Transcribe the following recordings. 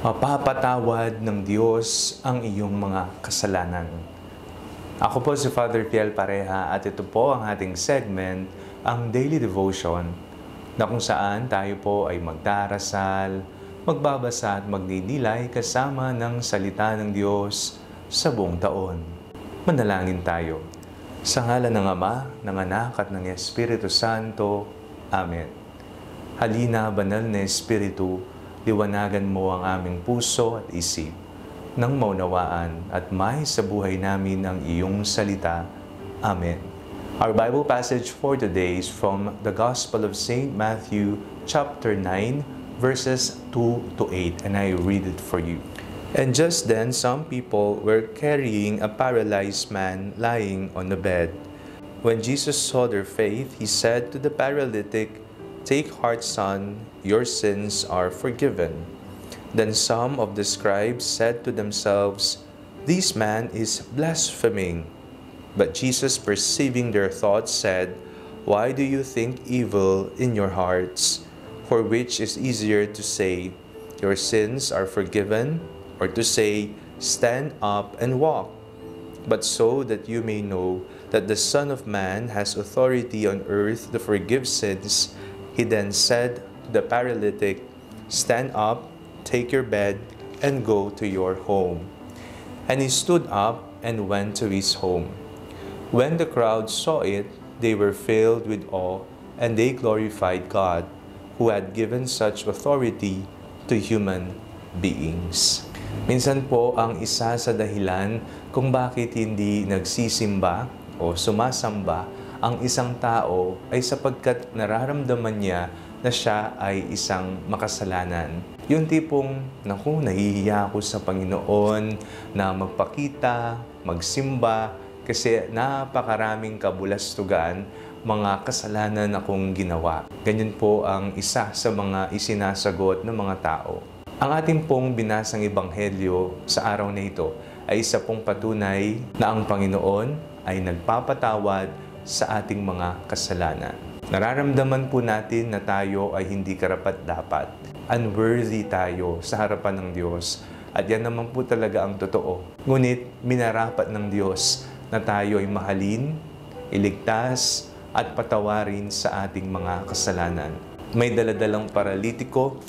Mapapatawad ng Diyos ang iyong mga kasalanan. Ako po si Father Fiel Pareha at ito po ang ating segment, ang Daily Devotion, na kung saan tayo po ay magdarasal, magbabasa at magdidilay kasama ng salita ng Diyos sa buong taon. Manalangin tayo. Sa ngalan ng Ama, ng Anak at ng Espiritu Santo. Amen. Halina, banal na Espiritu, liwanagan mo ang aming puso at isip nang maunawaan at may sa buhay namin ang iyong salita. Amen. Our Bible passage for today is from the Gospel of St. Matthew, chapter 9, verses 2 to 8, and I read it for you. And just then some people were carrying a paralyzed man lying on the bed. When Jesus saw their faith, he said to the paralytic, "Take heart, son, your sins are forgiven." Then some of the scribes said to themselves, "This man is blaspheming." But Jesus, perceiving their thoughts, said, "Why do you think evil in your hearts? For which is easier to say, 'Your sins are forgiven,' or to say, 'Stand up and walk'? But so that you may know that the Son of Man has authority on earth to forgive sins," he then said to the paralytic, "Stand up, take your bed, and go to your home." And he stood up and went to his home. When the crowd saw it, they were filled with awe, and they glorified God, who had given such authority to human beings. Minsan po ang isa sa dahilan kung bakit hindi nagsisimba o sumasamba ang isang tao ay sapagkat nararamdaman niya na siya ay isang makasalanan. Yung tipong, naku, nahihiya ako sa Panginoon na magpakita, magsimba, kasi napakaraming kabulastugan, mga kasalanan akong ginawa. Ganyan po ang isa sa mga isinasagot ng mga tao. Ang ating pong binasang ebanghelyo sa araw na ito ay isa pong patunay na ang Panginoon ay nagpapatawad sa ating mga kasalanan. Nararamdaman po natin na tayo ay hindi karapat-dapat. Unworthy tayo sa harapan ng Diyos. At yan naman po talaga ang totoo. Ngunit minarapat ng Diyos na tayo ay mahalin, iligtas, at patawarin sa ating mga kasalanan. May daladalang paralitiko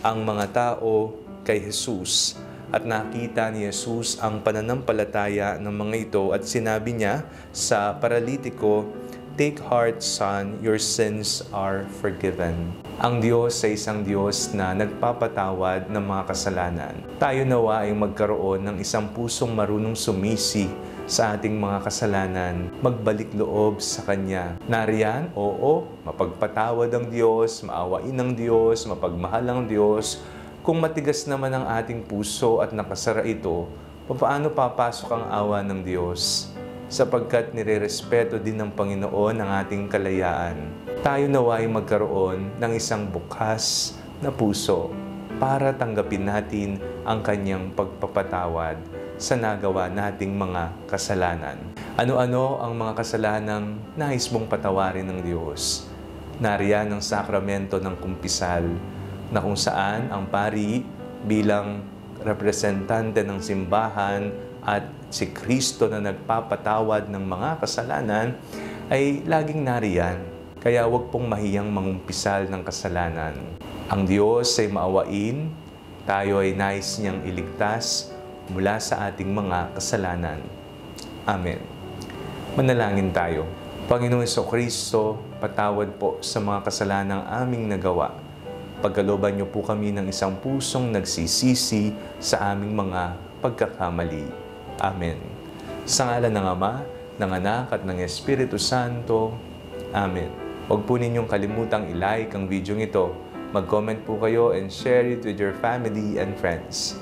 ang mga tao kay Jesus. At nakita ni Jesus ang pananampalataya ng mga ito at sinabi niya sa paralitiko, "Take heart, son, your sins are forgiven." Ang Diyos ay isang Diyos na nagpapatawad ng mga kasalanan. Tayo nawa ay magkaroon ng isang pusong marunong sumisi sa ating mga kasalanan, magbalik loob sa Kanya. Nariyan, oo, mapagpatawad ang Diyos, maawain ng Diyos, mapagmahal ang Diyos. Kung matigas naman ang ating puso at nakasara ito, paano papasok ang awa ng Diyos? Sapagkat nirerespeto din ng Panginoon ang ating kalayaan. Tayo nawa ay magkaroon ng isang bukas na puso para tanggapin natin ang Kanyang pagpapatawad sa nagawa nating mga kasalanan. Ano-ano ang mga kasalanang nais mong patawarin ng Diyos? Nariyan ang sakramento ng kumpisal, na kung saan ang pari bilang representante ng simbahan at si Kristo na nagpapatawad ng mga kasalanan ay laging nariyan. Kaya huwag pong mahiyang mangumpisal ng kasalanan. Ang Diyos ay maawain, tayo ay nais niyang iligtas mula sa ating mga kasalanan. Amen. Manalangin tayo. Panginoong Jesucristo, patawad po sa mga kasalanang aming nagawa. Pagkalooban niyo po kami ng isang pusong nagsisisi sa aming mga pagkakamali. Amen. Sa ngalan ng Ama, ng Anak at ng Espiritu Santo. Amen. Huwag po ninyong kalimutang i-like ang video ito. Mag-comment po kayo and share it with your family and friends.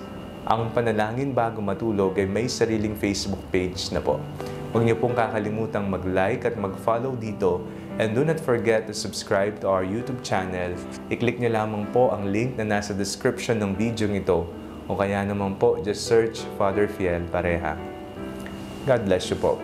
Ang Panalangin Bago Matulog ay may sariling Facebook page na po. Huwag niyo pong kakalimutang mag-like at mag-follow dito. And do not forget to subscribe to our YouTube channel. I-click niyo lamang po ang link na nasa description ng video ito. O kaya naman po, just search Father Fiel Pareha. God bless you po.